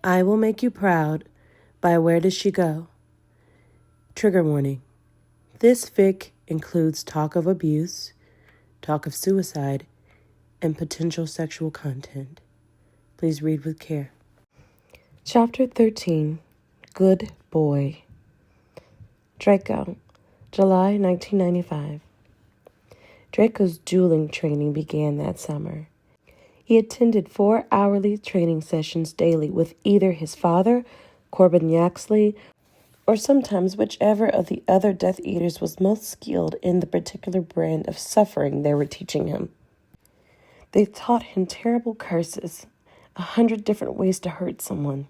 I Will Make You Proud by Wheredoesshego. Trigger warning. This fic includes talk of abuse, talk of suicide, and potential sexual content. Please read with care. Chapter 13. Good Boy. Draco, July 1995. Draco's dueling training began that summer. He attended 4 hourly training sessions daily with either his father, Corbin Yaxley, or sometimes whichever of the other Death Eaters was most skilled in the particular brand of suffering they were teaching him. They taught him terrible curses, 100 different ways to hurt someone.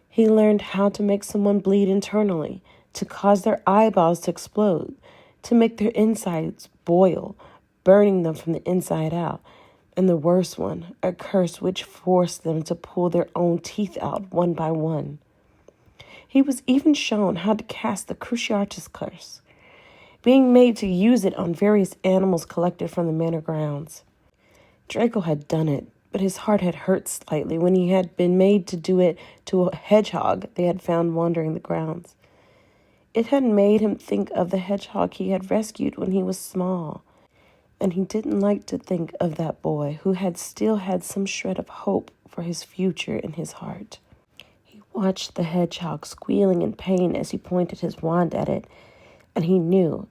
He learned how to make someone bleed internally, to cause their eyeballs to explode, to make their insides boil, burning them from the inside out, and the worst one, a curse which forced them to pull their own teeth out one by one. He was even shown how to cast the Cruciatus curse, being made to use it on various animals collected from the manor grounds. Draco had done it, but his heart had hurt slightly when he had been made to do it to a hedgehog they had found wandering the grounds. It had made him think of the hedgehog he had rescued when he was small, and he didn't like to think of that boy who had still had some shred of hope for his future in his heart. He watched the hedgehog squealing in pain as he pointed his wand at it, and he knew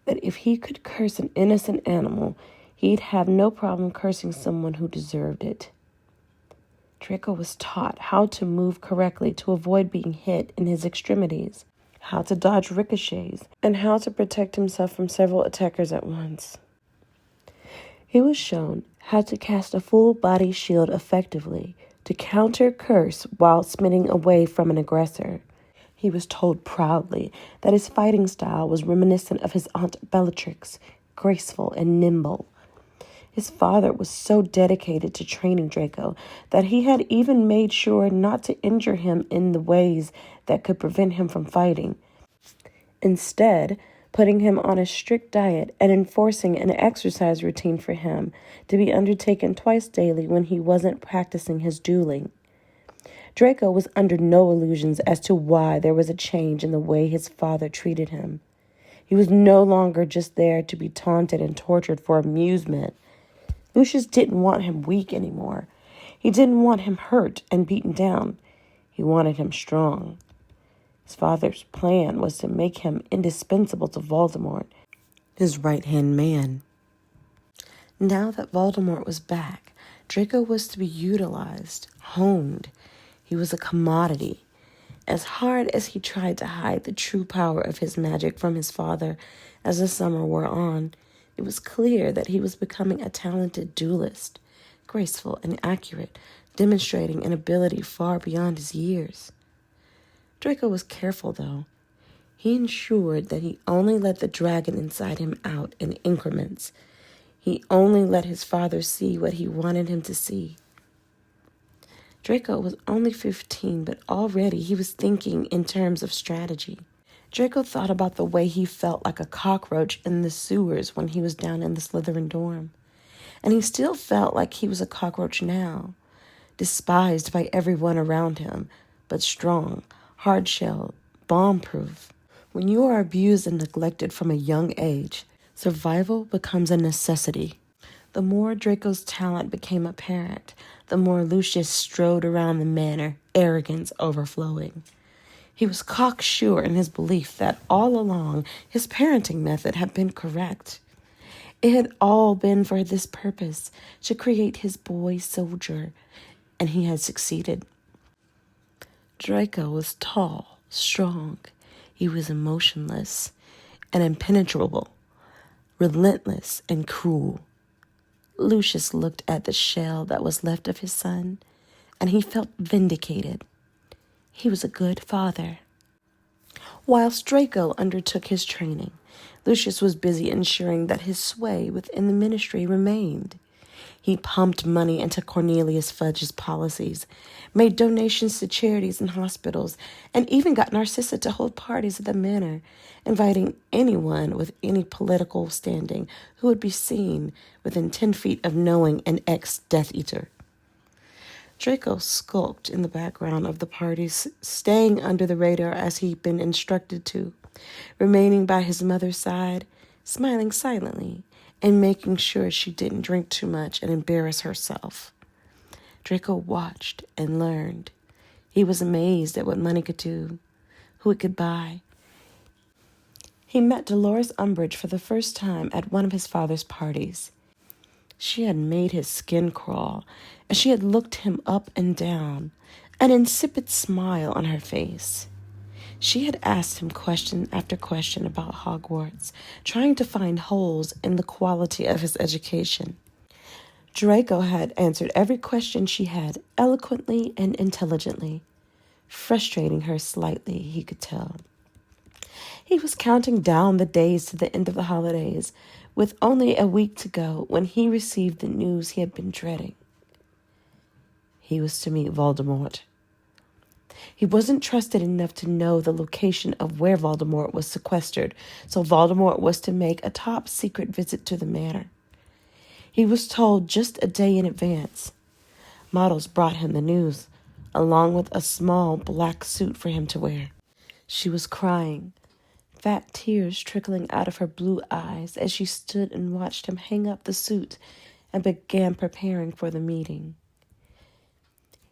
that if he could curse an innocent animal, he'd have no problem cursing someone who deserved it. Draco was taught how to move correctly to avoid being hit in his extremities, how to dodge ricochets, and how to protect himself from several attackers at once. He was shown how to cast a full-body shield effectively to counter curse while spinning away from an aggressor. He was told proudly that his fighting style was reminiscent of his aunt Bellatrix, graceful and nimble. His father was so dedicated to training Draco that he had even made sure not to injure him in the ways that could prevent him from fighting. Instead, putting him on a strict diet and enforcing an exercise routine for him to be undertaken twice daily when he wasn't practicing his dueling. Draco was under no illusions as to why there was a change in the way his father treated him. He was no longer just there to be taunted and tortured for amusement. Lucius didn't want him weak anymore. He didn't want him hurt and beaten down. He wanted him strong. His father's plan was to make him indispensable to Voldemort, his right-hand man. Now that Voldemort was back, Draco was to be utilized, honed. He was a commodity. As hard as he tried to hide the true power of his magic from his father as the summer wore on, it was clear that he was becoming a talented duelist, graceful and accurate, demonstrating an ability far beyond his years. Draco was careful, though. He ensured that he only let the dragon inside him out in increments. He only let his father see what he wanted him to see. Draco was only 15, but already he was thinking in terms of strategy. Draco thought about the way he felt like a cockroach in the sewers when he was down in the Slytherin dorm. And he still felt like he was a cockroach now, despised by everyone around him, but strong, hard-shelled, bomb-proof. When you are abused and neglected from a young age, survival becomes a necessity. The more Draco's talent became apparent, the more Lucius strode around the manor, arrogance overflowing. He was cocksure in his belief that all along his parenting method had been correct. It had all been for this purpose, to create his boy soldier, and he had succeeded. Draco was tall, strong. He was emotionless and impenetrable, relentless and cruel. Lucius looked at the shell that was left of his son, and he felt vindicated. He was a good father. Whilst Draco undertook his training, Lucius was busy ensuring that his sway within the ministry remained. He pumped money into Cornelius Fudge's policies, made donations to charities and hospitals, and even got Narcissa to hold parties at the manor, inviting anyone with any political standing who would be seen within 10 feet of knowing an ex-Death Eater. Draco skulked in the background of the parties, staying under the radar as he'd been instructed to, remaining by his mother's side, smiling silently, and making sure she didn't drink too much and embarrass herself. Draco watched and learned. He was amazed at what money could do, who it could buy. He met Dolores Umbridge for the first time at one of his father's parties. She had made his skin crawl, as she had looked him up and down, an insipid smile on her face. She had asked him question after question about Hogwarts, trying to find holes in the quality of his education. Draco had answered every question she had eloquently and intelligently, frustrating her slightly, he could tell. He was counting down the days to the end of the holidays, with only a week to go when he received the news he had been dreading. He was to meet Voldemort. He wasn't trusted enough to know the location of where Voldemort was sequestered, so Voldemort was to make a top-secret visit to the manor. He was told just a day in advance. Models brought him the news, along with a small black suit for him to wear. She was crying, fat tears trickling out of her blue eyes as she stood and watched him hang up the suit and began preparing for the meeting.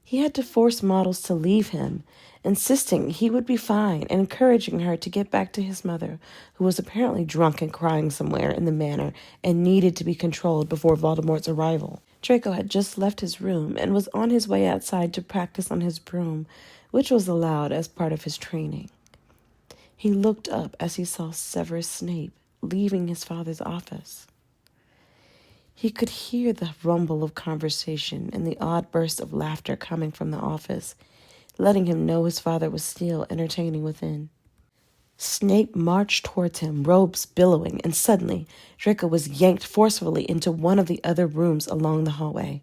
He had to force Models to leave him, insisting he would be fine and encouraging her to get back to his mother, who was apparently drunk and crying somewhere in the manor and needed to be controlled before Voldemort's arrival. Draco had just left his room and was on his way outside to practice on his broom, which was allowed as part of his training. He looked up as he saw Severus Snape leaving his father's office. He could hear the rumble of conversation and the odd burst of laughter coming from the office, letting him know his father was still entertaining within. Snape marched towards him, robes billowing, and suddenly Draco was yanked forcefully into one of the other rooms along the hallway.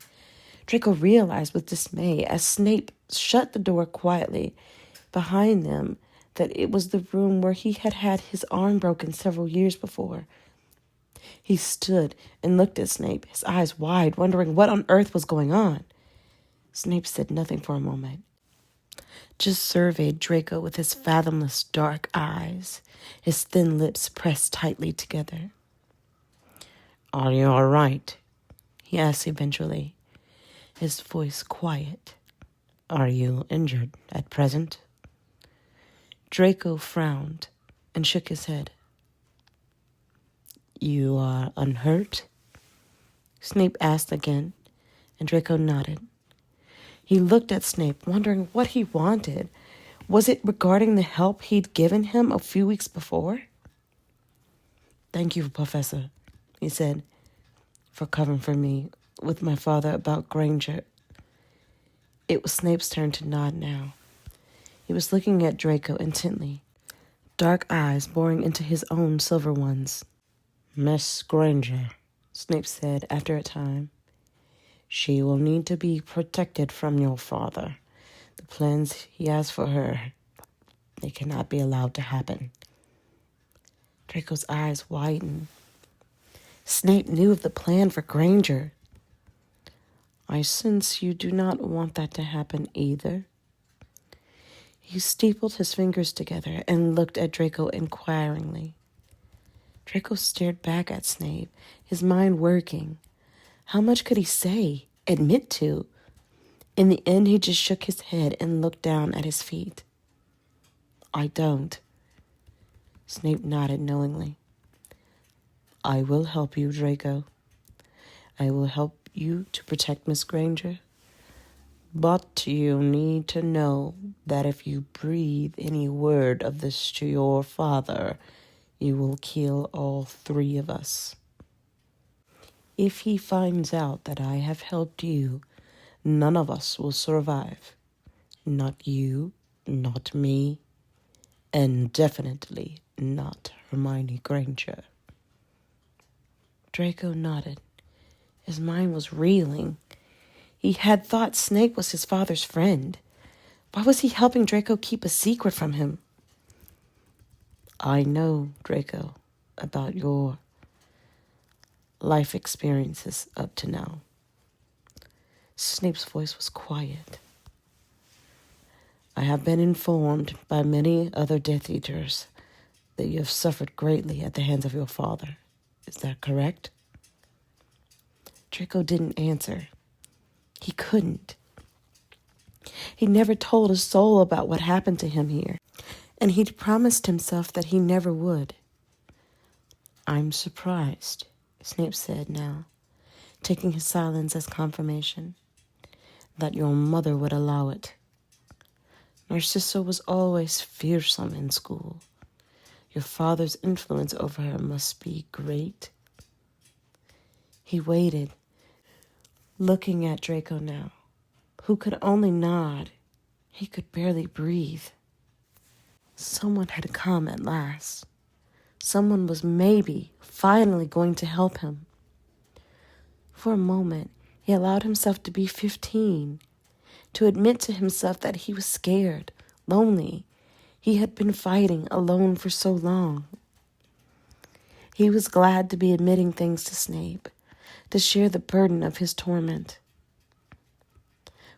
Draco realized with dismay as Snape shut the door quietly behind them that it was the room where he had had his arm broken several years before. He stood and looked at Snape, his eyes wide, wondering what on earth was going on. Snape said nothing for a moment, just surveyed Draco with his fathomless dark eyes, his thin lips pressed tightly together. "Are you all right?" he asked eventually, his voice quiet. "Are you injured at present?" Draco frowned and shook his head. "You are unhurt?" Snape asked again, and Draco nodded. He looked at Snape, wondering what he wanted. Was it regarding the help he'd given him a few weeks before? "Thank you, Professor," he said, "for covering for me with my father about Granger." It was Snape's turn to nod now. He was looking at Draco intently, dark eyes boring into his own silver ones. "Miss Granger," Snape said after a time. "She will need to be protected from your father. The plans he has for her, they cannot be allowed to happen." Draco's eyes widened. Snape knew of the plan for Granger. "I sense you do not want that to happen either." He stapled his fingers together and looked at Draco inquiringly. Draco stared back at Snape, his mind working. How much could he say, admit to? In the end, he just shook his head and looked down at his feet. "I don't." Snape nodded knowingly. "I will help you, Draco. I will help you to protect Miss Granger. But you need to know that if you breathe any word of this to your father, you will kill all three of us. If he finds out that I have helped you, none of us will survive. Not you, not me, and definitely not Hermione Granger." Draco nodded. His mind was reeling. He had thought Snape was his father's friend. Why was he helping Draco keep a secret from him? "I know, Draco, about your life experiences up to now." Snape's voice was quiet. I have been informed by many other Death Eaters that you have suffered greatly at the hands of your father. Is that correct? Draco didn't answer. He couldn't. He never told a soul about what happened to him here, and he'd promised himself that he never would. I'm surprised, Snape said now, taking his silence as confirmation, that your mother would allow it. Narcissa was always fearsome in school. Your father's influence over her must be great. He waited, looking at Draco now, who could only nod. He could barely breathe. Someone had come at last. Someone was maybe finally going to help him. For a moment, he allowed himself to be 15, to admit to himself that he was scared, lonely. He had been fighting alone for so long. He was glad to be admitting things to Snape, to share the burden of his torment.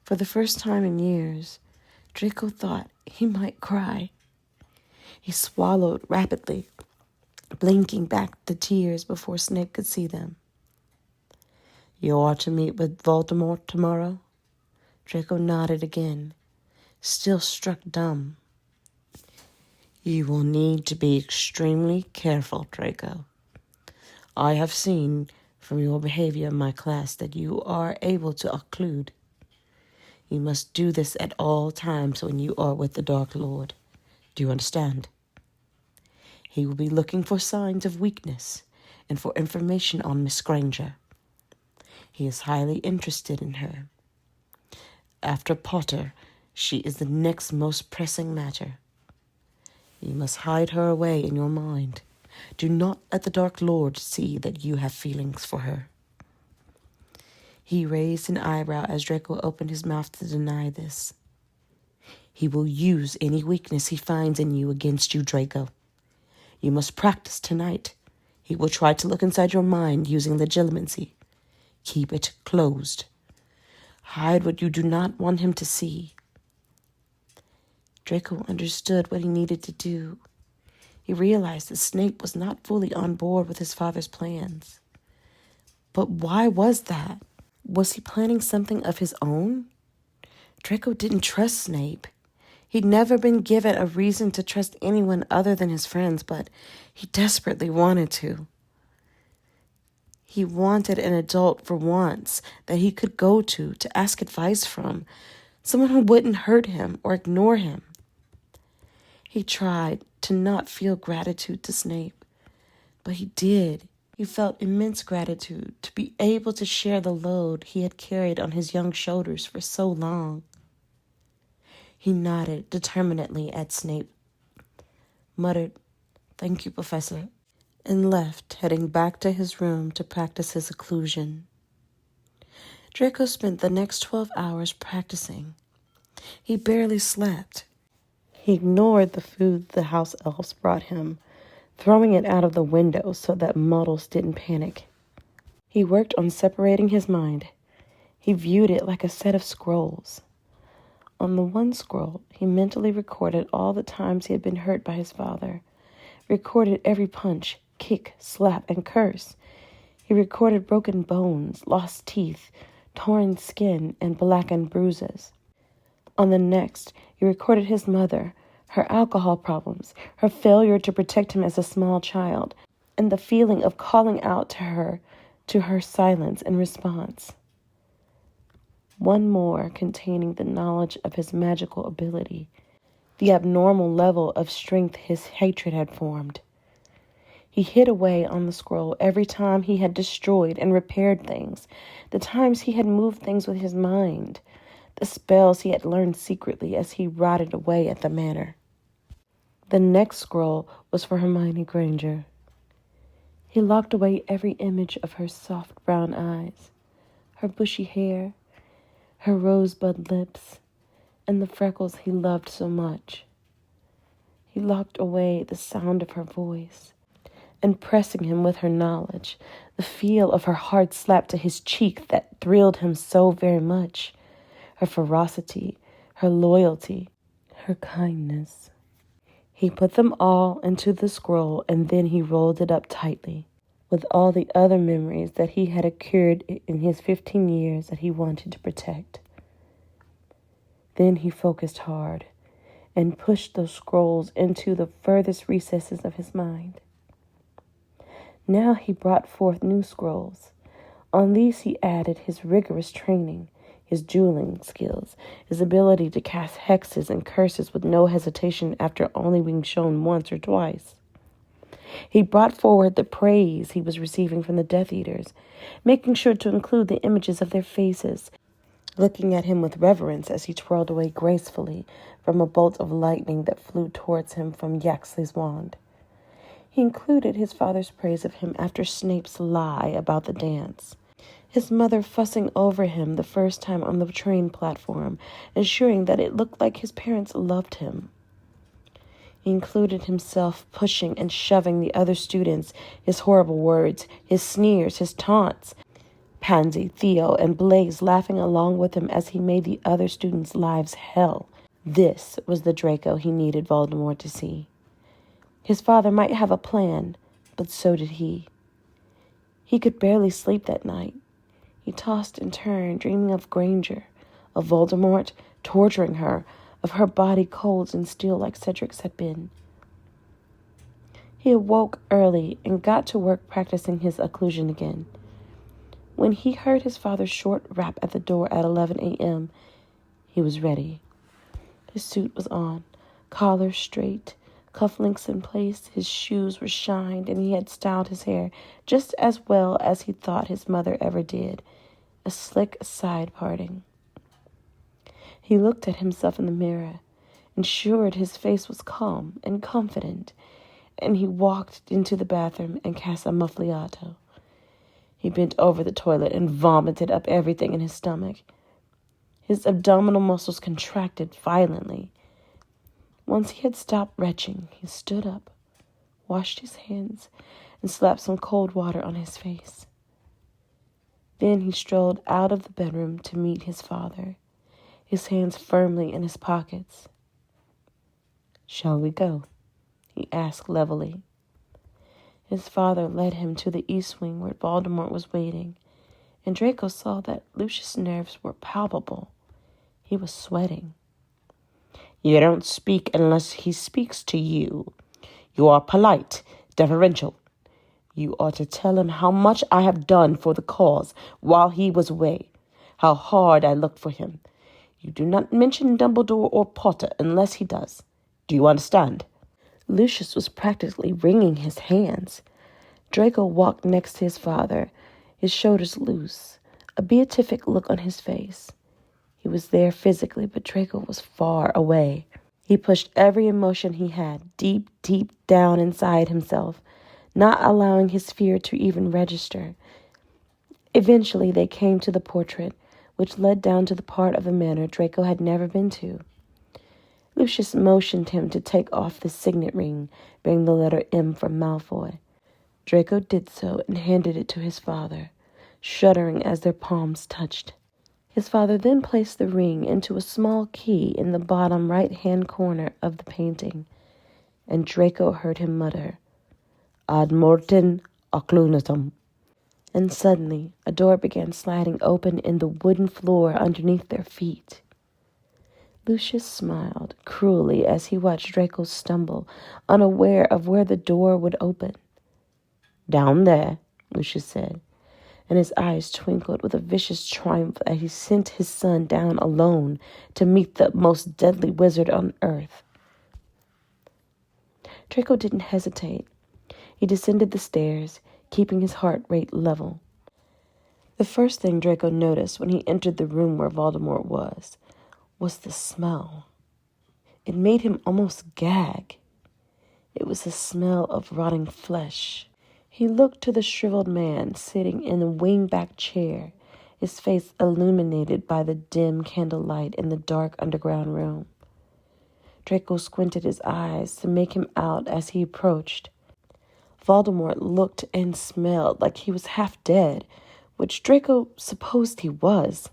For the first time in years, Draco thought he might cry. He swallowed rapidly, blinking back the tears before Snape could see them. You are to meet with Voldemort tomorrow? Draco nodded again, still struck dumb. You will need to be extremely careful, Draco. I have seen from your behavior in my class that you are able to occlude. You must do this at all times when you are with the Dark Lord. Do you understand? He will be looking for signs of weakness and for information on Miss Granger. He is highly interested in her. After Potter, she is the next most pressing matter. You must hide her away in your mind. Do not let the Dark Lord see that you have feelings for her. He raised an eyebrow as Draco opened his mouth to deny this. He will use any weakness he finds in you against you, Draco. You must practice tonight. He will try to look inside your mind using legitimacy. Keep it closed. Hide what you do not want him to see. Draco understood what he needed to do. He realized that Snape was not fully on board with his father's plans. But why was that? Was he planning something of his own? Draco didn't trust Snape. He'd never been given a reason to trust anyone other than his friends, but he desperately wanted to. He wanted an adult for once that he could go to ask advice from, someone who wouldn't hurt him or ignore him. He tried to not feel gratitude to Snape, but he did. He felt immense gratitude to be able to share the load he had carried on his young shoulders for so long. He nodded determinedly at Snape, muttered, "Thank you, Professor," and left, heading back to his room to practice his occlusion. Draco spent the next 12 hours practicing. He barely slept. He ignored the food the house elves brought him, throwing it out of the window so that Muddles didn't panic. He worked on separating his mind. He viewed it like a set of scrolls. On the one scroll, he mentally recorded all the times he had been hurt by his father, recorded every punch, kick, slap, and curse. He recorded broken bones, lost teeth, torn skin, and blackened bruises. On the next, he recorded his mother, her alcohol problems, her failure to protect him as a small child, and the feeling of calling out to her silence in response. One more containing the knowledge of his magical ability, the abnormal level of strength his hatred had formed. He hid away on the scroll every time he had destroyed and repaired things, the times he had moved things with his mind, the spells he had learned secretly as he rotted away at the manor. The next scroll was for Hermione Granger. He locked away every image of her soft brown eyes, her bushy hair, her rosebud lips, and the freckles he loved so much. He locked away the sound of her voice, and pressing him with her knowledge, the feel of her hard slap to his cheek that thrilled him so very much, her ferocity, her loyalty, her kindness. He put them all into the scroll, and then he rolled it up tightly, with all the other memories that he had accrued in his 15 years that he wanted to protect. Then he focused hard and pushed those scrolls into the furthest recesses of his mind. Now he brought forth new scrolls. On these he added his rigorous training, his dueling skills, his ability to cast hexes and curses with no hesitation after only being shown once or twice. He brought forward the praise he was receiving from the Death Eaters, making sure to include the images of their faces, looking at him with reverence as he twirled away gracefully from a bolt of lightning that flew towards him from Yaxley's wand. He included his father's praise of him after Snape's lie about the dance, his mother fussing over him the first time on the train platform, ensuring that it looked like his parents loved him. He included himself pushing and shoving the other students, his horrible words, his sneers, his taunts, Pansy, Theo, and Blaze laughing along with him as he made the other students' lives hell. This was the Draco he needed Voldemort to see. His father might have a plan, but so did he. He could barely sleep that night. He tossed and turned, dreaming of Granger, of Voldemort torturing her, of her body cold and still like Cedric's had been. He awoke early and got to work practicing his occlusion again. When he heard his father's short rap at the door at 11 a.m., he was ready. His suit was on, collar straight, cufflinks in place, his shoes were shined, and he had styled his hair just as well as he thought his mother ever did, a slick side parting. He looked at himself in the mirror, ensured his face was calm and confident, and he walked into the bathroom and cast a muffliato. He bent over the toilet and vomited up everything in his stomach. His abdominal muscles contracted violently. Once he had stopped retching, he stood up, washed his hands, and slapped some cold water on his face. Then he strolled out of the bedroom to meet his father, his hands firmly in his pockets. "Shall we go?" he asked levelly. His father led him to the east wing where Voldemort was waiting, and Draco saw that Lucius' nerves were palpable. He was sweating. "You don't speak unless he speaks to you. You are polite, deferential. You are to tell him how much I have done for the cause while he was away, how hard I looked for him. You do not mention Dumbledore or Potter unless he does. Do you understand?" Lucius was practically wringing his hands. Draco walked next to his father, his shoulders loose, a beatific look on his face. He was there physically, but Draco was far away. He pushed every emotion he had deep, deep down inside himself, not allowing his fear to even register. Eventually they came to the portrait, which led down to the part of the manor Draco had never been to. Lucius motioned him to take off the signet ring, bearing the letter M for Malfoy. Draco did so and handed it to his father, shuddering as their palms touched. His father then placed the ring into a small key in the bottom right-hand corner of the painting, and Draco heard him mutter, "Ad mortem occlunatum." And suddenly a door began sliding open in the wooden floor underneath their feet. Lucius smiled cruelly as he watched Draco stumble, unaware of where the door would open. "Down there," Lucius said, and his eyes twinkled with a vicious triumph as he sent his son down alone to meet the most deadly wizard on earth. Draco didn't hesitate. He descended the stairs, keeping his heart rate level. The first thing Draco noticed when he entered the room where Voldemort was the smell. It made him almost gag. It was the smell of rotting flesh. He looked to the shriveled man sitting in a wing-back chair, his face illuminated by the dim candlelight in the dark underground room. Draco squinted his eyes to make him out as he approached. Voldemort looked and smelled like he was half dead, which Draco supposed he was.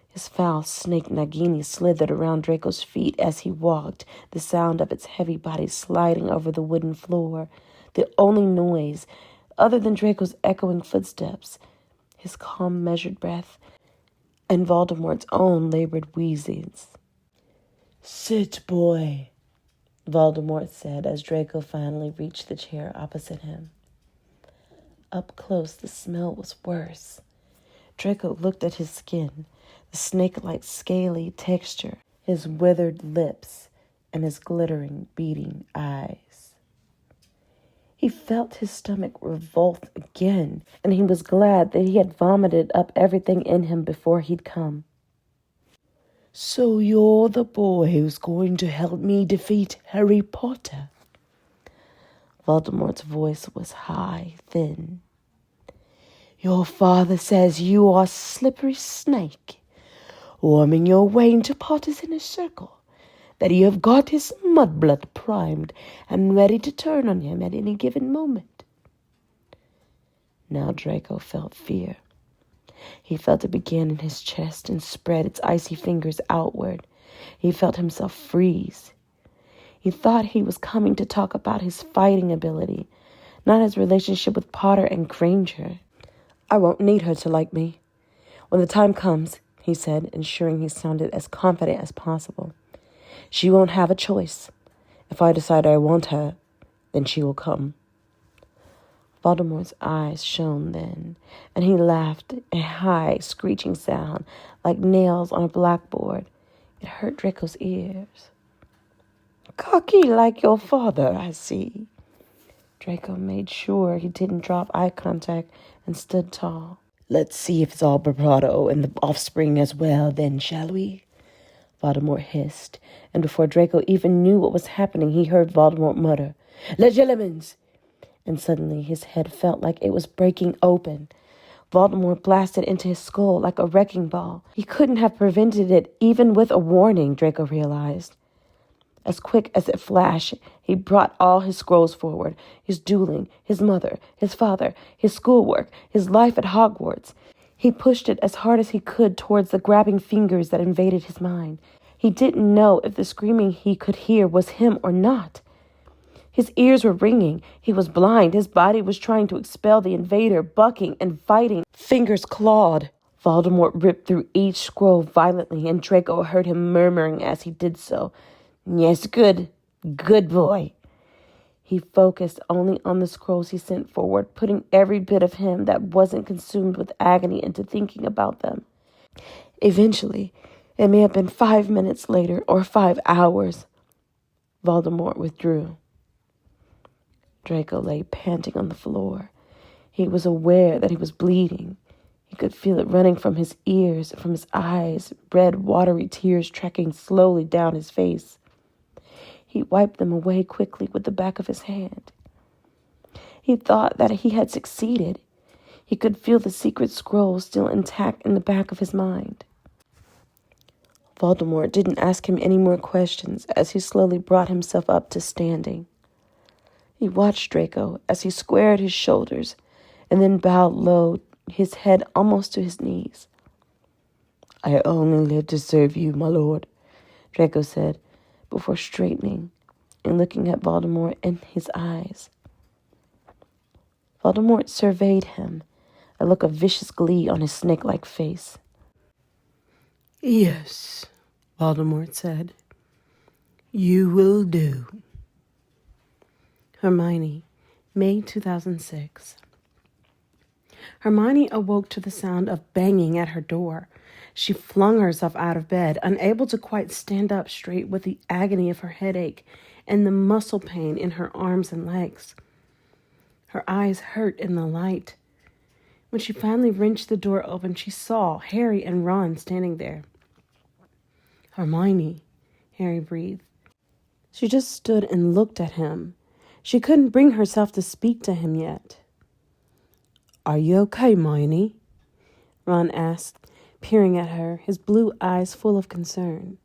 His foul snake Nagini slithered around Draco's feet as he walked, the sound of its heavy body sliding over the wooden floor, the only noise, other than Draco's echoing footsteps, his calm, measured breath, and Voldemort's own labored wheezings. "Sit, boy," Voldemort said as Draco finally reached the chair opposite him. Up close, the smell was worse. Draco looked at his skin, the snake-like scaly texture, his withered lips, and his glittering, beating eyes. He felt his stomach revolt again, and he was glad that he had vomited up everything in him before he'd come. "So you're the boy who's going to help me defeat Harry Potter?" Voldemort's voice was high, thin. "Your father says you are a slippery snake, worming your way into Potter's inner circle, that you have got his mudblood primed and ready to turn on him at any given moment." Now Draco felt fear. He felt it begin in his chest and spread its icy fingers outward. He felt himself freeze. He thought he was coming to talk about his fighting ability, not his relationship with Potter and Granger. "I won't need her to like me. When the time comes," he said, ensuring he sounded as confident as possible, "she won't have a choice. If I decide I want her, then she will come." Voldemort's eyes shone then, and he laughed, a high, screeching sound, like nails on a blackboard. It hurt Draco's ears. "Cocky like your father, I see." Draco made sure he didn't drop eye contact and stood tall. "Let's see if it's all bravado and the offspring as well, then, shall we?" Voldemort hissed, and before Draco even knew what was happening, he heard Voldemort mutter, "Legilimens!" And suddenly his head felt like it was breaking open. Voldemort blasted into his skull like a wrecking ball. He couldn't have prevented it even with a warning, Draco realized. As quick as it flashed, he brought all his scrolls forward. His dueling, his mother, his father, his schoolwork, his life at Hogwarts. He pushed it as hard as he could towards the grabbing fingers that invaded his mind. He didn't know if the screaming he could hear was him or not. His ears were ringing. He was blind. His body was trying to expel the invader, bucking and fighting. Fingers clawed. Voldemort ripped through each scroll violently, and Draco heard him murmuring as he did so, "Yes, good boy." He focused only on the scrolls he sent forward, putting every bit of him that wasn't consumed with agony into thinking about them. Eventually, it may have been 5 minutes later or 5 hours, Voldemort withdrew. Draco lay panting on the floor. He was aware that he was bleeding. He could feel it running from his ears, from his eyes, red, watery tears tracking slowly down his face. He wiped them away quickly with the back of his hand. He thought that he had succeeded. He could feel the secret scroll still intact in the back of his mind. Voldemort didn't ask him any more questions as he slowly brought himself up to standing. He watched Draco as he squared his shoulders and then bowed low, his head almost to his knees. "I only live to serve you, my lord," Draco said, before straightening and looking at Voldemort in his eyes. Voldemort surveyed him, a look of vicious glee on his snake-like face. "Yes," Voldemort said. "You will do." Hermione, May 2006. Hermione awoke to the sound of banging at her door. She flung herself out of bed, unable to quite stand up straight with the agony of her headache and the muscle pain in her arms and legs. Her eyes hurt in the light. When she finally wrenched the door open, she saw Harry and Ron standing there. "Hermione," Harry breathed. She just stood and looked at him. She couldn't bring herself to speak to him yet. "Are you okay, Hermione?" Ron asked, peering at her, his blue eyes full of concern.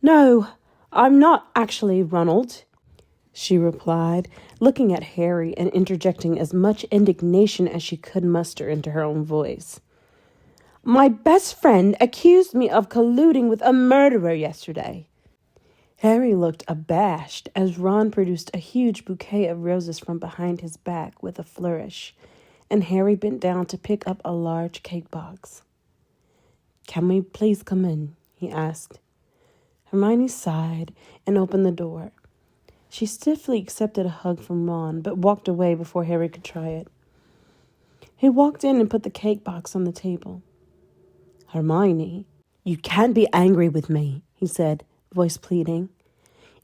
"No, I'm not actually, Ronald." she replied, looking at Harry and interjecting as much indignation as she could muster into her own voice. My best friend accused me of colluding with a murderer yesterday. Harry looked abashed as Ron produced a huge bouquet of roses from behind his back with a flourish, and Harry bent down to pick up a large cake box. Can we please come in? He asked. Hermione sighed and opened the door. She stiffly accepted a hug from Ron, but walked away before Harry could try it. He walked in and put the cake box on the table. Hermione, you can't be angry with me, he said, voice pleading.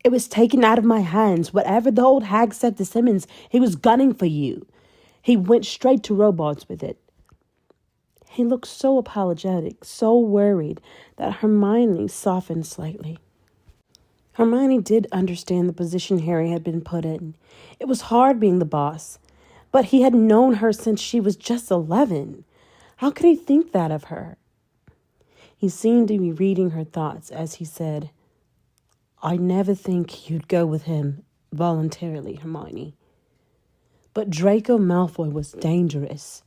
It was taken out of my hands. Whatever the old hag said to Simmons, he was gunning for you. He went straight to Robards with it. He looked so apologetic, so worried, that Hermione softened slightly. Hermione did understand the position Harry had been put in. It was hard being the boss, but he had known her since she was just 11. How could he think that of her? He seemed to be reading her thoughts as he said, I never think you'd go with him voluntarily, Hermione. But Draco Malfoy was dangerous.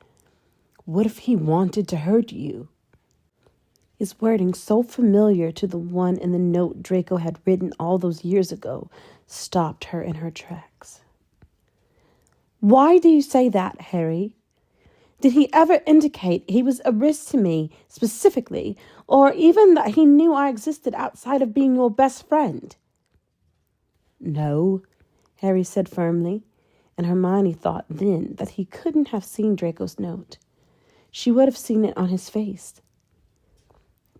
What if he wanted to hurt you? His wording, so familiar to the one in the note Draco had written all those years ago, stopped her in her tracks. Why do you say that, Harry? Did he ever indicate he was a risk to me specifically, or even that he knew I existed outside of being your best friend? No, Harry said firmly, and Hermione thought then that he couldn't have seen Draco's note. She would have seen it on his face.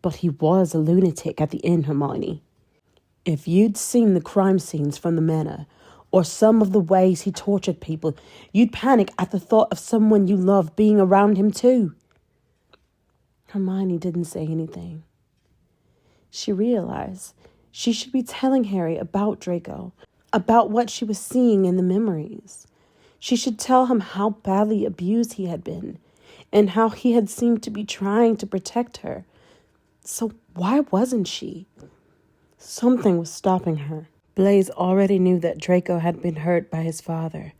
But he was a lunatic at the end, Hermione. If you'd seen the crime scenes from the manor, or some of the ways he tortured people, you'd panic at the thought of someone you loved being around him too. Hermione didn't say anything. She realized she should be telling Harry about Draco, about what she was seeing in the memories. She should tell him how badly abused he had been, and how he had seemed to be trying to protect her. So why wasn't she? Something was stopping her. Blaise already knew that Draco had been hurt by his father,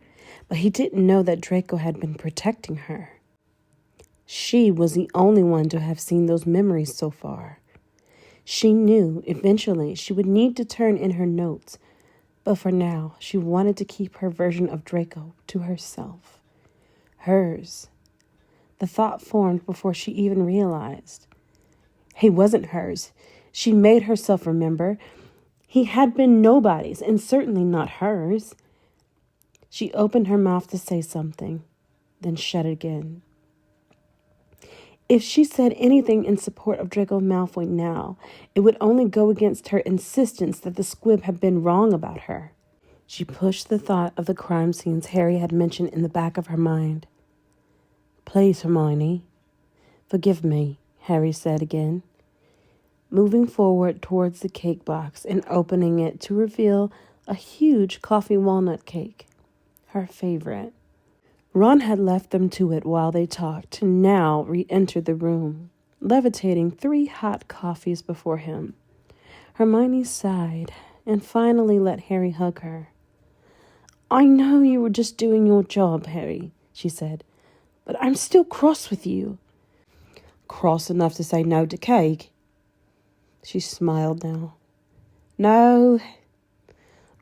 but he didn't know that Draco had been protecting her. She was the only one to have seen those memories so far. She knew eventually she would need to turn in her notes, but for now she wanted to keep her version of Draco to herself. Hers. The thought formed before she even realized. He wasn't hers. She made herself remember. He had been nobody's, and certainly not hers. She opened her mouth to say something, then shut it again. If she said anything in support of Draco Malfoy now, it would only go against her insistence that the squib had been wrong about her. She pushed the thought of the crime scenes Harry had mentioned in the back of her mind. Please, Hermione. Forgive me, Harry said again, moving forward towards the cake box and opening it to reveal a huge coffee walnut cake, her favorite. Ron had left them to it while they talked and now re-entered the room, levitating 3 hot coffees before him. Hermione sighed and finally let Harry hug her. I know you were just doing your job, Harry, she said, but I'm still cross with you. Cross enough to say no to cake? She smiled now. No.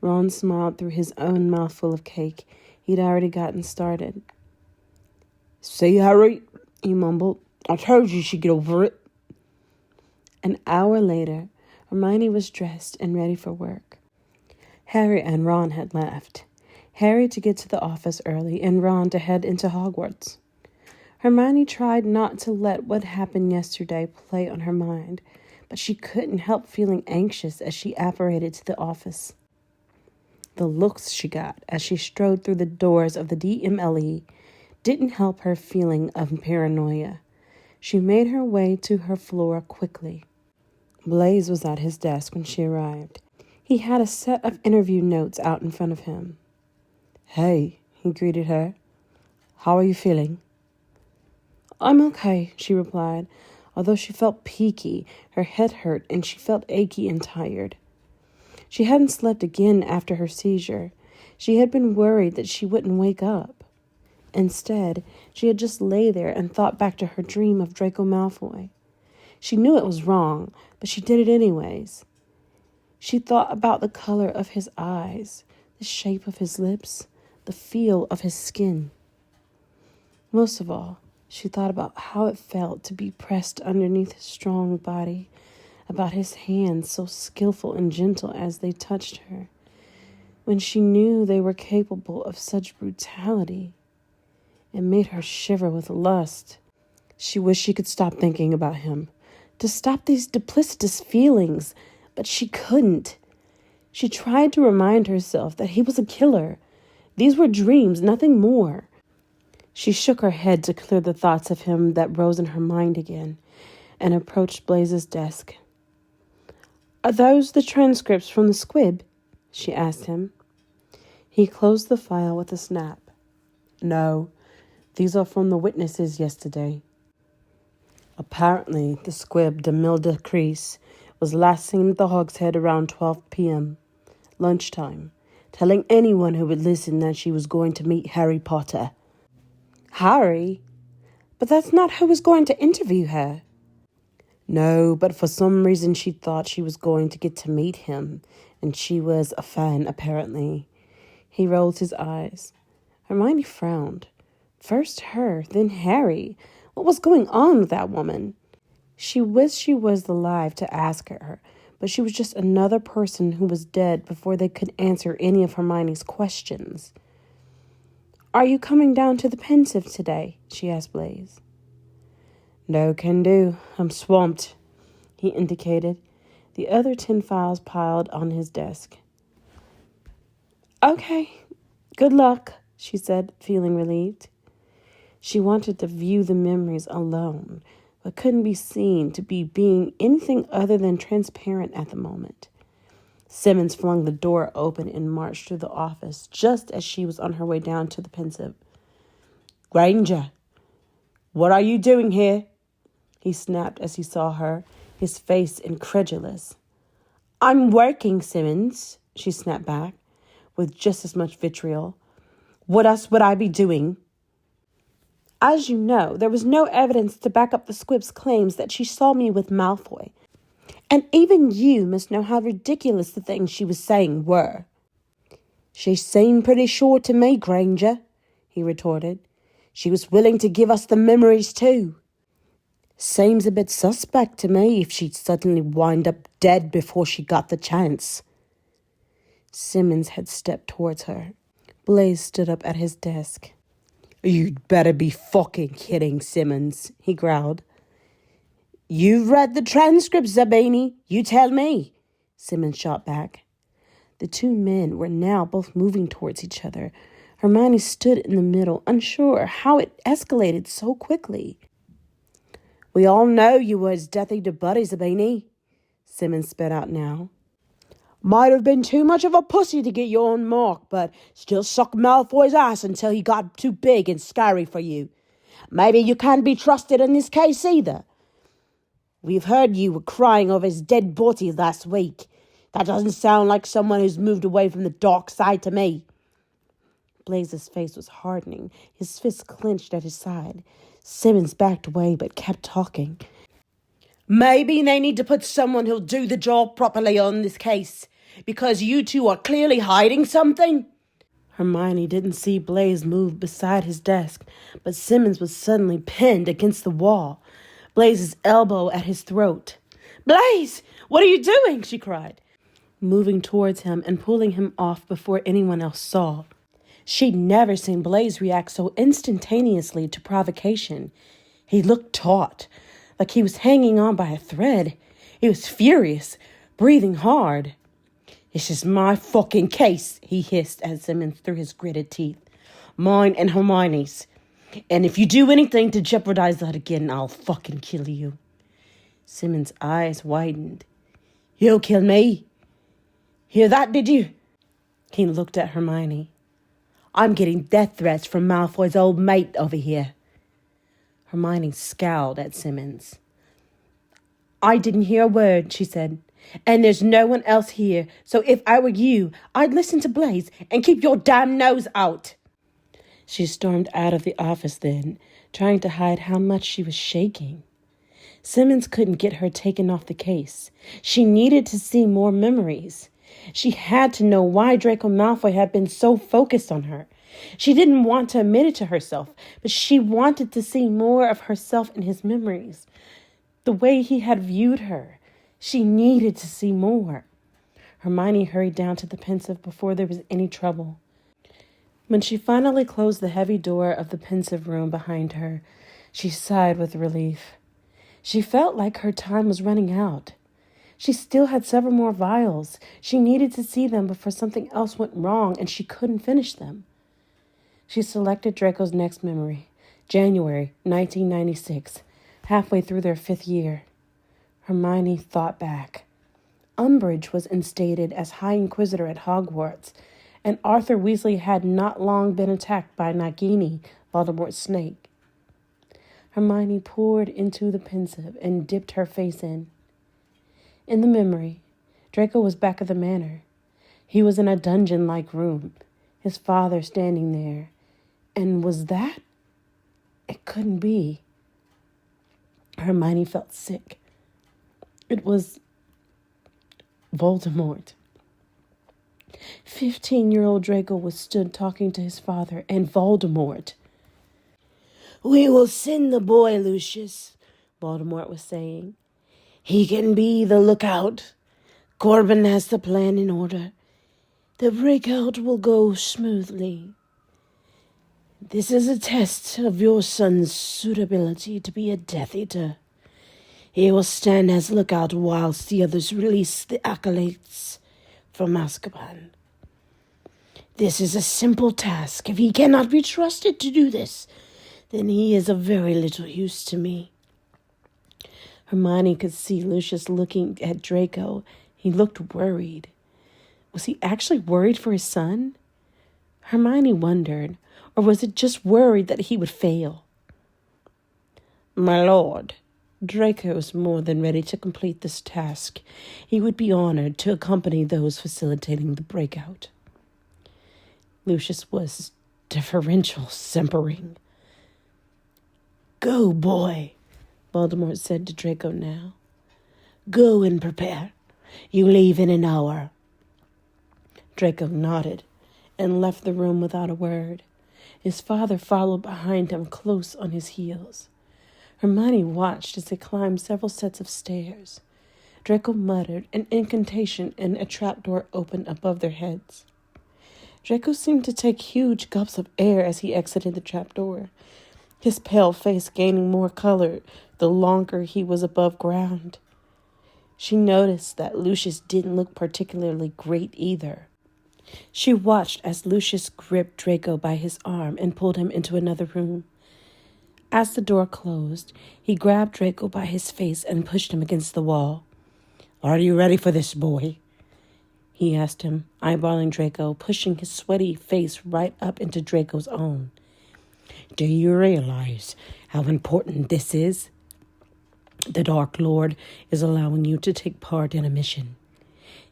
Ron smiled through his own mouthful of cake he'd already gotten started. See, Harry, he mumbled. I told you she'd get over it. An hour later, Hermione was dressed and ready for work. Harry and Ron had left. Harry to get to the office early and Ron to head into Hogwarts. Hermione tried not to let what happened yesterday play on her mind, but she couldn't help feeling anxious as she apparated to the office. The looks she got as she strode through the doors of the DMLE didn't help her feeling of paranoia. She made her way to her floor quickly. Blaise was at his desk when she arrived. He had a set of interview notes out in front of him. Hey, he greeted her. How are you feeling? I'm okay, she replied, although she felt peaky, her head hurt, and she felt achy and tired. She hadn't slept again after her seizure, She had been worried that she wouldn't wake up. Instead, she had just lay there and thought back to her dream of Draco Malfoy. She knew it was wrong, but she did it anyways. She thought about the color of his eyes, the shape of his lips, the feel of his skin. Most of all, she thought about how it felt to be pressed underneath his strong body, about his hands so skillful and gentle as they touched her, when she knew they were capable of such brutality. It made her shiver with lust. She wished she could stop thinking about him, to stop these duplicitous feelings, but she couldn't. She tried to remind herself that he was a killer. These were dreams, nothing more. She shook her head to clear the thoughts of him that rose in her mind again, and approached Blaze's desk. "Are those the transcripts from the squib?" she asked him. He closed the file with a snap. "No, these are from the witnesses yesterday." Apparently, the squib, Demilde Crease, was last seen at the Hogshead around 12 p.m., lunchtime, telling anyone who would listen that she was going to meet Harry Potter. Harry? But that's not who was going to interview her. No, but for some reason she thought she was going to get to meet him, and she was a fan, apparently. He rolled his eyes. Hermione frowned. First her, then Harry. What was going on with that woman? She wished she was alive to ask her, but she was just another person who was dead before they could answer any of Hermione's questions. "Are you coming down to the Pensive today?" she asked Blaze. "No can do. I'm swamped," he indicated, the other 10 files piled on his desk. "Okay, good luck," she said, feeling relieved. She wanted to view the memories alone, but couldn't be seen to be being anything other than transparent at the moment. Simmons flung the door open and marched through the office just as she was on her way down to the Pensive. "Granger, what are you doing here?" he snapped as he saw her, his face incredulous. "I'm working, Simmons," she snapped back, with just as much vitriol. "What else would I be doing?" "As you know, there was no evidence to back up the squib's claims that she saw me with Malfoy. And even you must know how ridiculous the things she was saying were." "She seemed pretty sure to me, Granger," he retorted. "She was willing to give us the memories too. Seems a bit suspect to me if she'd suddenly wind up dead before she got the chance." Simmons had stepped towards her. Blaze stood up at his desk. "You'd better be fucking kidding, Simmons," he growled. "You've read the transcript, Zabini. You tell me," Simmons shot back. The two men were now both moving towards each other. Hermione stood in the middle, unsure how it escalated so quickly. "We all know you were as deathly to Buddy, Zabini," Simmons spat out now. "Might have been too much of a pussy to get your own mark, but still sucked Malfoy's ass until he got too big and scary for you. Maybe you can't be trusted in this case either. We've heard you were crying over his dead body last week. That doesn't sound like someone who's moved away from the dark side to me." Blaze's face was hardening, his fists clenched at his side. Simmons backed away but kept talking. "Maybe they need to put someone who'll do the job properly on this case, because you two are clearly hiding something." Hermione didn't see Blaze move beside his desk, but Simmons was suddenly pinned against the wall, Blaze's elbow at his throat. "Blaze, what are you doing?" she cried, moving towards him and pulling him off before anyone else saw. She'd never seen Blaze react so instantaneously to provocation. He looked taut, like he was hanging on by a thread. He was furious, breathing hard. "This is my fucking case," he hissed at Simmons through his gritted teeth. "Mine and Hermione's. And if you do anything to jeopardize that again, I'll fucking kill you." Simmons' eyes widened. "You'll kill me? Hear that, did you?" He looked at Hermione. "I'm getting death threats from Malfoy's old mate over here." Hermione scowled at Simmons. "I didn't hear a word," she said. And there's no one else here, so if I were you, I'd listen to Blaze and keep your damn nose out. She stormed out of the office then, trying to hide how much she was shaking. Simmons couldn't get her taken off the case. She needed to see more memories. She had to know why Draco Malfoy had been so focused on her. She didn't want to admit it to herself, but she wanted to see more of herself in his memories. The way he had viewed her. She needed to see more. Hermione hurried down to the Pensive before there was any trouble. When she finally closed the heavy door of the Pensive room behind her, she sighed with relief. She felt like her time was running out. She still had several more vials. She needed to see them before something else went wrong and she couldn't finish them. She selected Draco's next memory, January 1996, halfway through their 5th year. Hermione thought back. Umbridge was instated as High Inquisitor at Hogwarts, and Arthur Weasley had not long been attacked by Nagini, Voldemort's snake. Hermione poured into the Pensive and dipped her face in. In the memory, Draco was back at the manor. He was in a dungeon-like room, his father standing there. And was that? It couldn't be. Hermione felt sick. It was Voldemort. 15-year-old Draco was stood talking to his father and Voldemort. "We will send the boy, Lucius," Voldemort was saying. "He can be the lookout. Corbin has the plan in order. The breakout will go smoothly. This is a test of your son's suitability to be a Death Eater. He will stand as lookout whilst the others release the acolytes from Azkaban. This is a simple task. If he cannot be trusted to do this, then he is of very little use to me." Hermione could see Lucius looking at Draco. He looked worried. Was he actually worried for his son? Hermione wondered, or was it just worried that he would fail? "My lord, Draco is more than ready to complete this task. He would be honored to accompany those facilitating the breakout." Lucius was deferential, simpering. "Go, boy," Voldemort said to Draco now. "Go and prepare. You leave in an hour." Draco nodded and left the room without a word. His father followed behind him, close on his heels. Hermione watched as they climbed several sets of stairs. Draco muttered an incantation and a trapdoor opened above their heads. Draco seemed to take huge gulps of air as he exited the trapdoor, his pale face gaining more color the longer he was above ground. She noticed that Lucius didn't look particularly great either. She watched as Lucius gripped Draco by his arm and pulled him into another room. As the door closed, he grabbed Draco by his face and pushed him against the wall. "Are you ready for this, boy?" he asked him, eyeballing Draco, pushing his sweaty face right up into Draco's own. "Do you realize how important this is? The Dark Lord is allowing you to take part in a mission.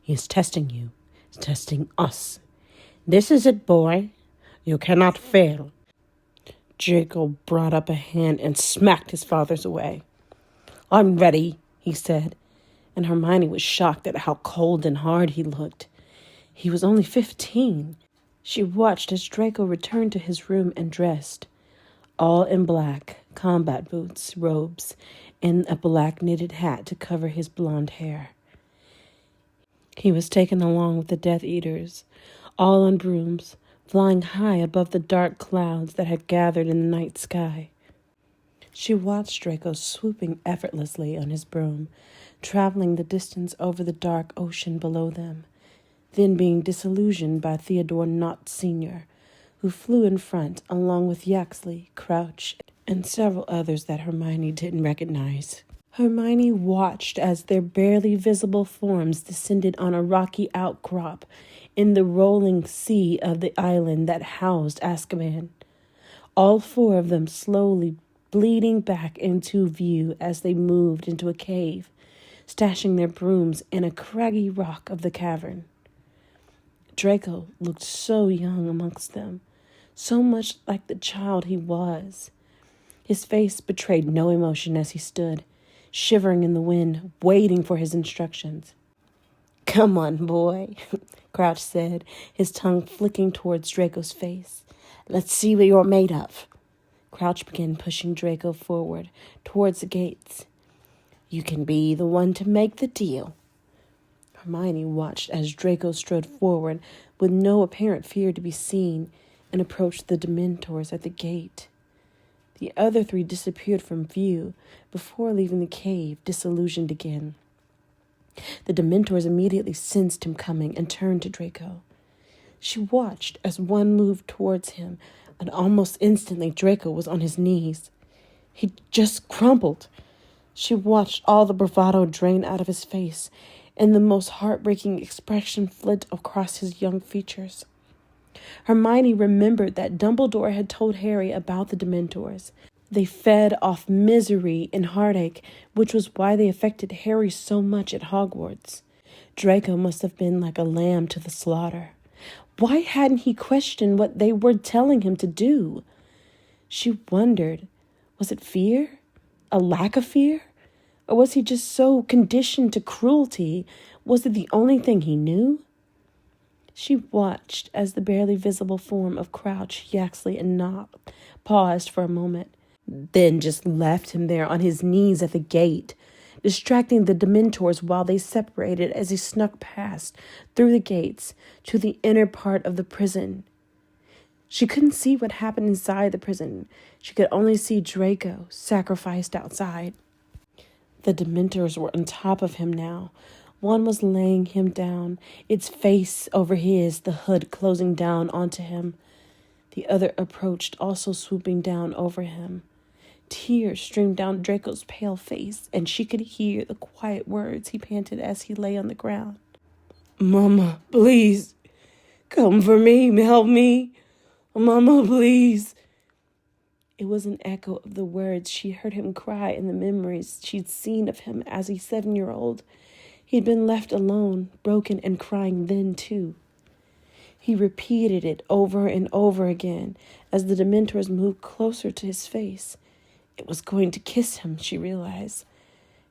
He is testing you, testing us. This is it, boy. You cannot fail." Draco brought up a hand and smacked his father's away. "I'm ready," he said, and Hermione was shocked at how cold and hard he looked. He was only 15. She watched as Draco returned to his room and dressed, all in black, combat boots, robes, and a black knitted hat to cover his blonde hair. He was taken along with the Death Eaters, all on brooms, flying high above the dark clouds that had gathered in the night sky. She watched Draco swooping effortlessly on his broom, traveling the distance over the dark ocean below them, then being disillusioned by Theodore Knott Sr., who flew in front along with Yaxley, Crouch, and several others that Hermione didn't recognize. Hermione watched as their barely visible forms descended on a rocky outcrop in the rolling sea of the island that housed Azkaban, all 4 of them slowly bleeding back into view as they moved into a cave, stashing their brooms in a craggy rock of the cavern. Draco looked so young amongst them, so much like the child he was. His face betrayed no emotion as he stood, shivering in the wind, waiting for his instructions. "Come on, boy," Crouch said, his tongue flicking towards Draco's face. "Let's see what you're made of." Crouch began pushing Draco forward, towards the gates. "You can be the one to make the deal." Hermione watched as Draco strode forward with no apparent fear to be seen and approached the Dementors at the gate. The other three disappeared from view before leaving the cave, disillusioned again. The Dementors immediately sensed him coming and turned to Draco. She watched as one moved towards him, and almost instantly Draco was on his knees. He just crumpled. She watched all the bravado drain out of his face, and the most heartbreaking expression flit across his young features. Hermione remembered that Dumbledore had told Harry about the Dementors. They fed off misery and heartache, which was why they affected Harry so much at Hogwarts. Draco must have been like a lamb to the slaughter. Why hadn't he questioned what they were telling him to do? She wondered, was it fear? A lack of fear? Or was he just so conditioned to cruelty? Was it the only thing he knew? She watched as the barely visible form of Crouch, Yaxley, and Knock paused for a moment, then just left him there on his knees at the gate, distracting the Dementors while they separated as he snuck past through the gates to the inner part of the prison. She couldn't see what happened inside the prison. She could only see Draco sacrificed outside. The Dementors were on top of him now. One was laying him down, its face over his, the hood closing down onto him. The other approached, also swooping down over him. Tears streamed down Draco's pale face, and she could hear the quiet words he panted as he lay on the ground. "Mama, please, come for me, help me. Mama, please." It was an echo of the words she heard him cry in the memories she'd seen of him as a 7-year-old. He'd been left alone, broken and crying then, too. He repeated it over and over again as the Dementors moved closer to his face. It was going to kiss him, she realized.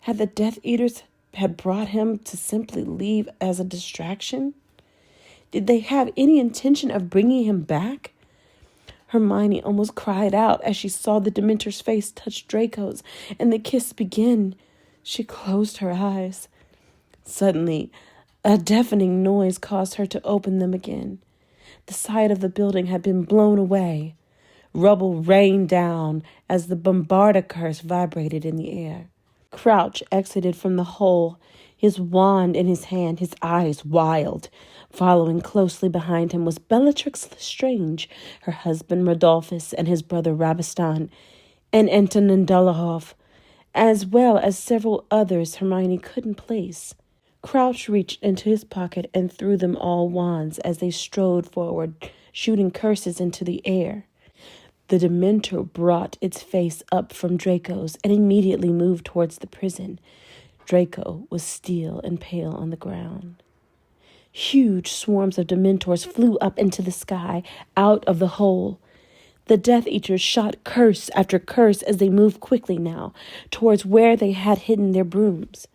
Had the Death Eaters had brought him to simply leave as a distraction? Did they have any intention of bringing him back? Hermione almost cried out as she saw the Dementor's face touch Draco's and the kiss begin. She closed her eyes. Suddenly, a deafening noise caused her to open them again. The side of the building had been blown away. Rubble rained down as the Bombarda curse vibrated in the air. Crouch exited from the hole, his wand in his hand, his eyes wild. Following closely behind him was Bellatrix Lestrange, her husband Rodolphus, and his brother Rabistan, and Antonin Dolohov, as well as several others Hermione couldn't place. Crouch reached into his pocket and threw them all wands as they strode forward, shooting curses into the air. The Dementor brought its face up from Draco's and immediately moved towards the prison. Draco was still and pale on the ground. Huge swarms of Dementors flew up into the sky, out of the hole. The Death Eaters shot curse after curse as they moved quickly now, towards where they had hidden their brooms.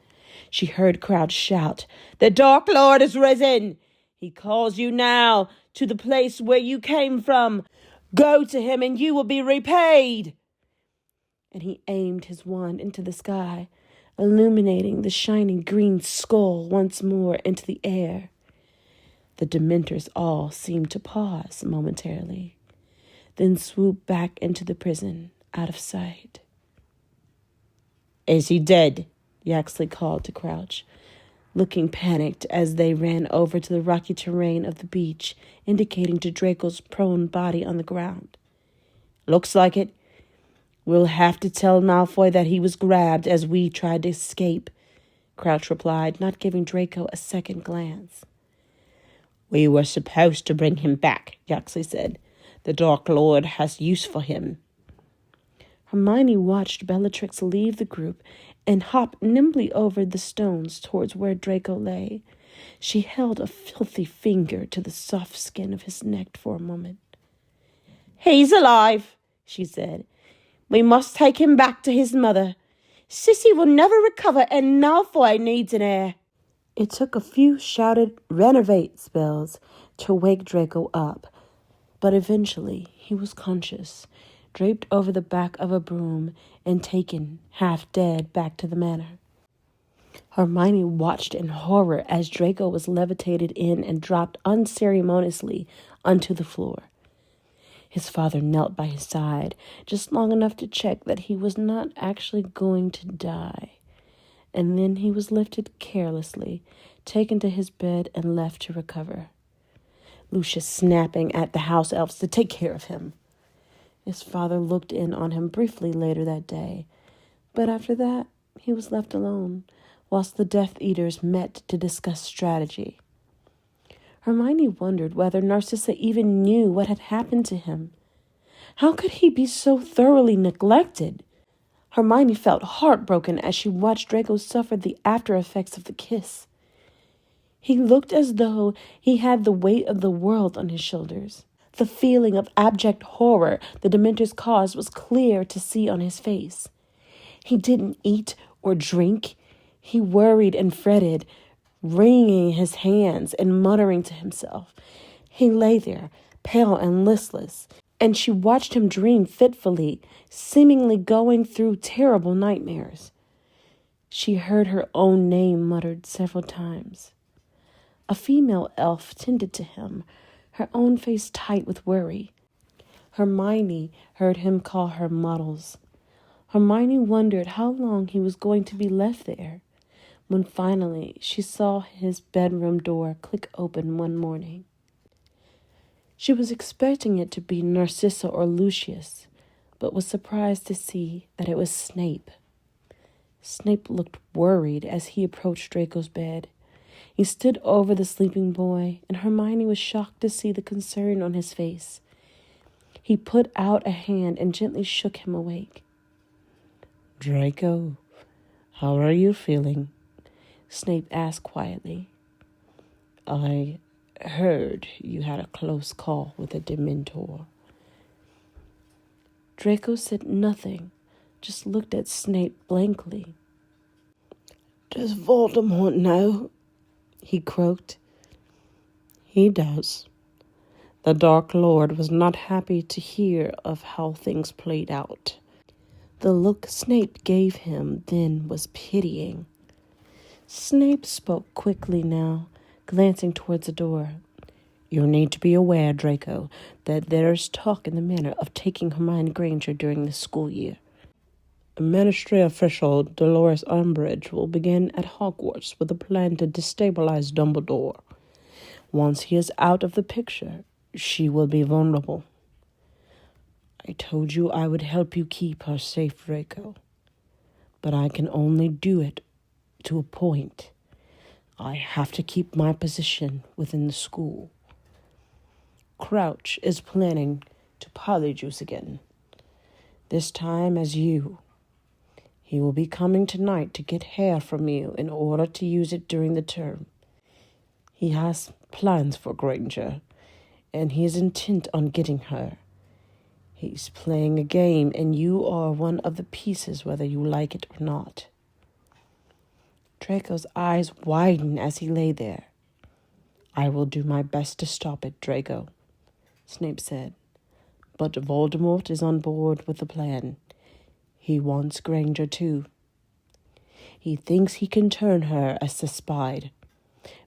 She heard Crouch shout, "The Dark Lord is risen! He calls you now to the place where you came from. Go to him and you will be repaid." And he aimed his wand into the sky, illuminating the shining green skull once more into the air. The Dementors all seemed to pause momentarily, then swooped back into the prison, out of sight. "Is he dead?" Yaxley called to Crouch, looking panicked as they ran over to the rocky terrain of the beach, indicating to Draco's prone body on the ground. "Looks like it. We'll have to tell Malfoy that he was grabbed as we tried to escape," Crouch replied, not giving Draco a second glance. "We were supposed to bring him back," Yaxley said. "The Dark Lord has use for him." Hermione watched Bellatrix leave the group and hopped nimbly over the stones towards where Draco lay. She held a filthy finger to the soft skin of his neck for a moment. "He's alive," she said. "We must take him back to his mother. Sissy will never recover, and Malfoy needs an heir." It took a few shouted renovate spells to wake Draco up, but eventually he was conscious, draped over the back of a broom and taken, half dead, back to the manor. Hermione watched in horror as Draco was levitated in and dropped unceremoniously onto the floor. His father knelt by his side, just long enough to check that he was not actually going to die. And then he was lifted carelessly, taken to his bed, and left to recover. Lucius snapping at the house elves to take care of him. His father looked in on him briefly later that day, but after that, he was left alone, whilst the Death Eaters met to discuss strategy. Hermione wondered whether Narcissa even knew what had happened to him. How could he be so thoroughly neglected? Hermione felt heartbroken as she watched Draco suffer the after effects of the kiss. He looked as though he had the weight of the world on his shoulders. The feeling of abject horror the Dementors caused was clear to see on his face. He didn't eat or drink. He worried and fretted, wringing his hands and muttering to himself. He lay there, pale and listless, and she watched him dream fitfully, seemingly going through terrible nightmares. She heard her own name muttered several times. A female elf tended to him, her own face tight with worry. Hermione heard him call her Muddles. Hermione wondered how long he was going to be left there, when finally she saw his bedroom door click open one morning. She was expecting it to be Narcissa or Lucius, but was surprised to see that it was Snape. Snape looked worried as he approached Draco's bed. He stood over the sleeping boy, and Hermione was shocked to see the concern on his face. He put out a hand and gently shook him awake. "Draco, how are you feeling?" Snape asked quietly. "I heard you had a close call with a Dementor." Draco said nothing, just looked at Snape blankly. "Does Voldemort know?" he croaked. "He does. The Dark Lord was not happy to hear of how things played out." The look Snape gave him then was pitying. Snape spoke quickly now, glancing towards the door. "You need to be aware, Draco, that there's talk in the manor of taking Hermione Granger during the school year. Ministry official Dolores Umbridge will begin at Hogwarts with a plan to destabilize Dumbledore. Once he is out of the picture, she will be vulnerable. I told you I would help you keep her safe, Draco. But I can only do it to a point. I have to keep my position within the school. Crouch is planning to polyjuice again. This time as you. He will be coming tonight to get hair from you in order to use it during the term. He has plans for Granger, and he is intent on getting her. He's playing a game, and you are one of the pieces, whether you like it or not." Draco's eyes widened as he lay there. "I will do my best to stop it, Draco," Snape said. "But Voldemort is on board with the plan. He wants Granger too. He thinks he can turn her as a spy,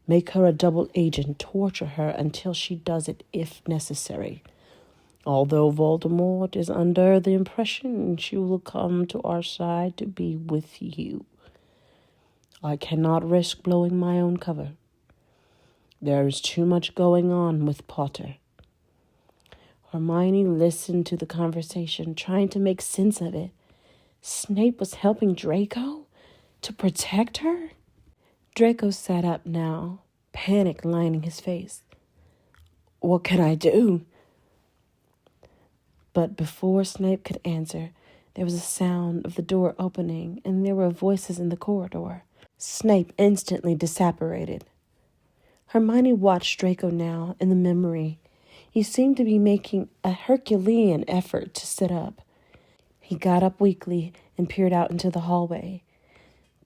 make her a double agent, torture her until she does it if necessary. Although Voldemort is under the impression she will come to our side to be with you. I cannot risk blowing my own cover. There is too much going on with Potter." Hermione listened to the conversation, trying to make sense of it. Snape was helping Draco to protect her? Draco sat up now, panic lining his face. "What can I do?" But before Snape could answer, There was a sound of the door opening, and there were voices in the corridor. Snape instantly disapparated. Hermione watched Draco now in the memory. He seemed to be making a Herculean effort to sit up. He got up weakly and peered out into the hallway.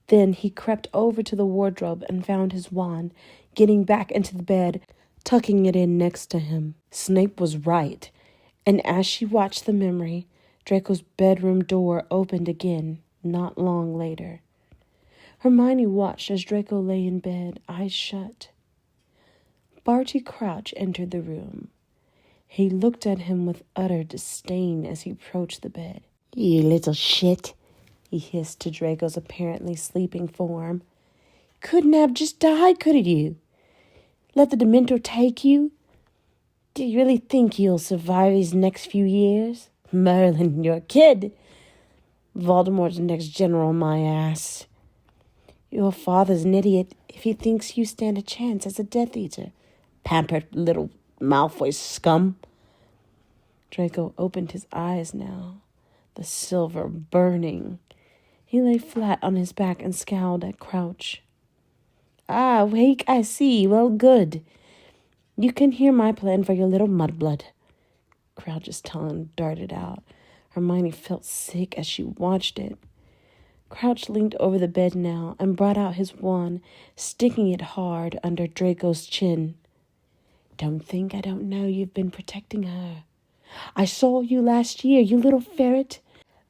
Then he crept over to the wardrobe and found his wand, getting back into the bed, tucking it in next to him. Snape was right, and as she watched the memory, Draco's bedroom door opened again not long later. Hermione watched as Draco lay in bed, eyes shut. Barty Crouch entered the room. He looked at him with utter disdain as he approached the bed. "You little shit," he hissed to Draco's apparently sleeping form. "Couldn't have just died, could you? Let the Dementor take you? Do you really think you'll survive these next few years? Merlin, you're a kid. Voldemort's the next general, my ass. Your father's an idiot if he thinks you stand a chance as a Death Eater. Pampered little Malfoy scum." Draco opened his eyes now, the silver burning. He lay flat on his back and scowled at Crouch. "Ah, awake, I see. Well, good. You can hear my plan for your little mudblood." Crouch's tongue darted out. Hermione felt sick as she watched it. Crouch leaned over the bed now and brought out his wand, sticking it hard under Draco's chin. "Don't think I don't know you've been protecting her. I saw you last year, you little ferret,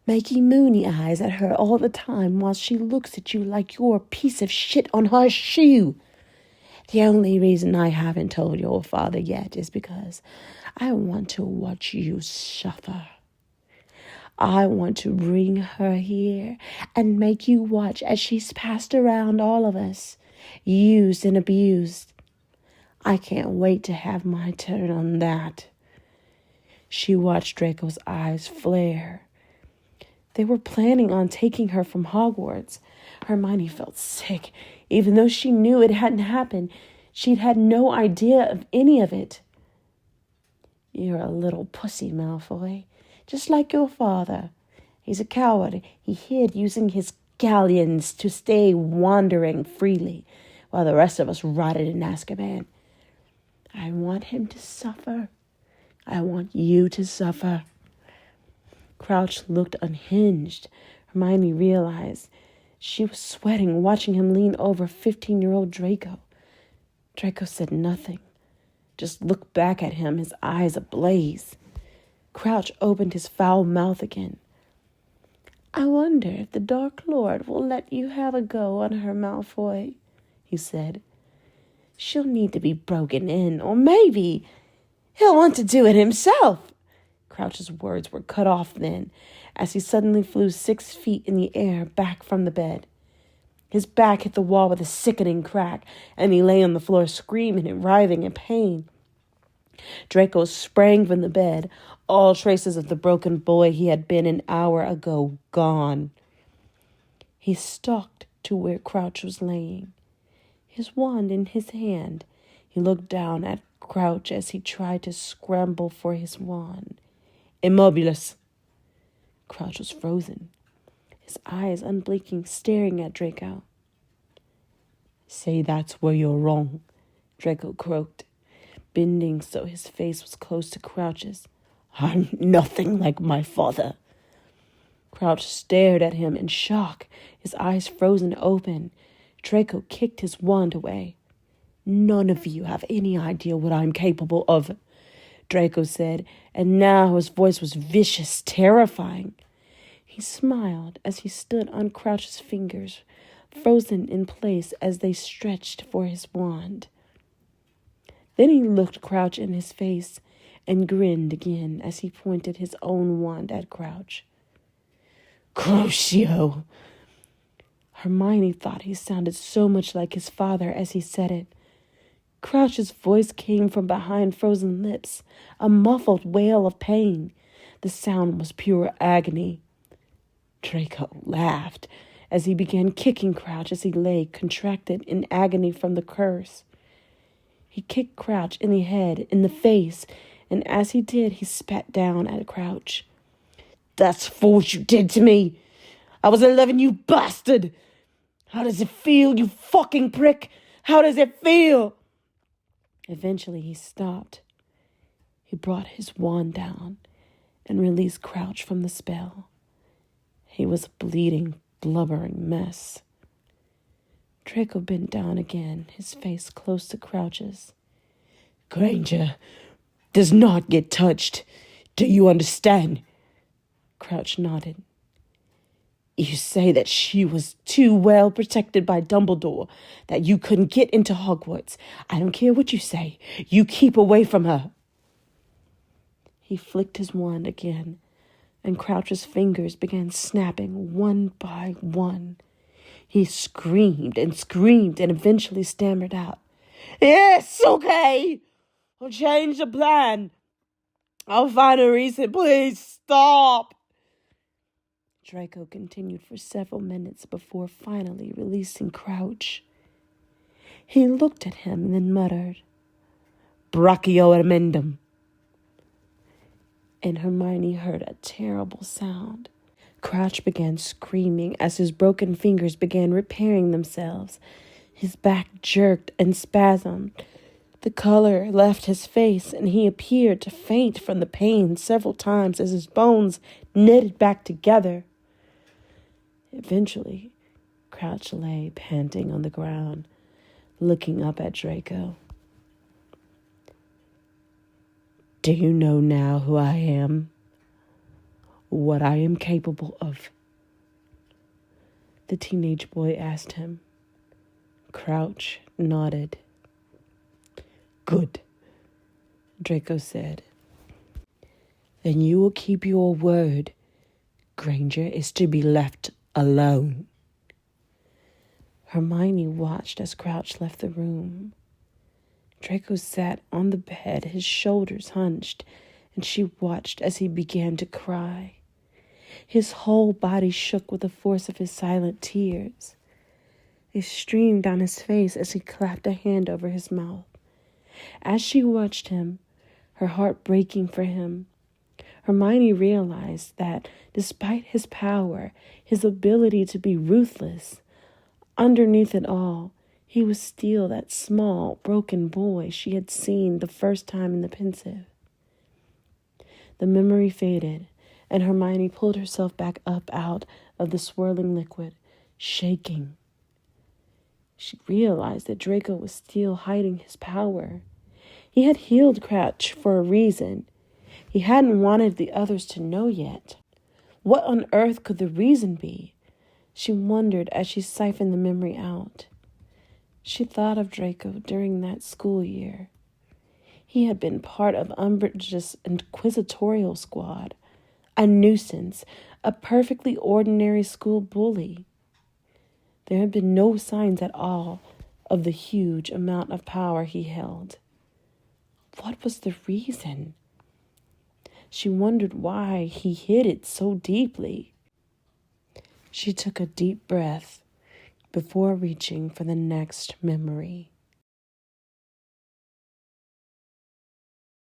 making moony eyes at her all the time while she looks at you like you're a piece of shit on her shoe. The only reason I haven't told your father yet is because I want to watch you suffer. I want to bring her here and make you watch as she's passed around all of us, used and abused. I can't wait to have my turn on that." She watched Draco's eyes flare. They were planning on taking her from Hogwarts. Hermione felt sick. Even though she knew it hadn't happened, she'd had no idea of any of it. "You're a little pussy, Malfoy, just like your father. He's a coward. He hid using his galleons to stay wandering freely, while the rest of us rotted in Azkaban. I want him to suffer. I want you to suffer." Crouch looked unhinged. Hermione realized she was sweating watching him lean over 15-year-old Draco. Draco said nothing, just looked back at him, his eyes ablaze. Crouch opened his foul mouth again. "I wonder if the Dark Lord will let you have a go on her, Malfoy," he said. "She'll need to be broken in, or maybe he'll want to do it himself." Crouch's words were cut off then, as he suddenly flew 6 feet in the air back from the bed. His back hit the wall with a sickening crack, and he lay on the floor screaming and writhing in pain. Draco sprang from the bed, all traces of the broken boy he had been an hour ago gone. He stalked to where Crouch was laying, his wand in his hand. He looked down at Crouch as he tried to scramble for his wand. "Immobilis!" Crouch was frozen, his eyes unblinking, staring at Draco. "Say that's where you're wrong," Draco croaked, bending so his face was close to Crouch's. "I'm nothing like my father." Crouch stared at him in shock, his eyes frozen open. Draco kicked his wand away. "None of you have any idea what I'm capable of," Draco said, and now his voice was vicious, terrifying. He smiled as he stood on Crouch's fingers, frozen in place as they stretched for his wand. Then he looked Crouch in his face and grinned again as he pointed his own wand at Crouch. "Crucio!" Hermione thought he sounded so much like his father as he said it. Crouch's voice came from behind frozen lips, a muffled wail of pain. The sound was pure agony. Draco laughed as he began kicking Crouch as he lay contracted in agony from the curse. He kicked Crouch in the head, in the face, and as he did, he spat down at Crouch. That's what you did to me. I was 11, you bastard. How does it feel, you fucking prick? How does it feel? Eventually he stopped. He brought his wand down and released Crouch from the spell. He was a bleeding, blubbering mess. Draco bent down again, his face close to Crouch's. Granger does not get touched. Do you understand? Crouch nodded. You say that she was too well protected by Dumbledore, that you couldn't get into Hogwarts. I don't care what you say. You keep away from her. He flicked his wand again, and Crouch's fingers began snapping one by one. He screamed and eventually stammered out, Yes, okay. I'll change the plan. I'll find a reason. Please stop. Draco continued for several minutes before finally releasing Crouch. He looked at him and then muttered, Brachio amendum. And Hermione heard a terrible sound. Crouch began screaming as his broken fingers began repairing themselves. His back jerked and spasmed. The color left his face, and he appeared to faint from the pain several times as his bones knitted back together. Eventually, Crouch lay panting on the ground, looking up at Draco. Do you know now who I am? What I am capable of? The teenage boy asked him. Crouch nodded. Good, Draco said. Then you will keep your word. Granger is to be left alone. Hermione watched as Crouch left the room. Draco sat on the bed, his shoulders hunched, and she watched as he began to cry. His whole body shook with the force of his silent tears. They streamed down his face as he clapped a hand over his mouth. As she watched him, her heart breaking for him, Hermione realized that despite his power, his ability to be ruthless, underneath it all, he was still that small, broken boy she had seen the first time in the pensive. The memory faded, and Hermione pulled herself back up out of the swirling liquid, shaking. She realized that Draco was still hiding his power. He had healed Crouch for a reason. He hadn't wanted the others to know yet. What on earth could the reason be? She wondered as she siphoned the memory out. She thought of Draco during that school year. He had been part of Umbridge's inquisitorial squad, a nuisance, a perfectly ordinary school bully. There had been no signs at all of the huge amount of power he held. What was the reason? She wondered why he hid it so deeply. She took a deep breath before reaching for the next memory.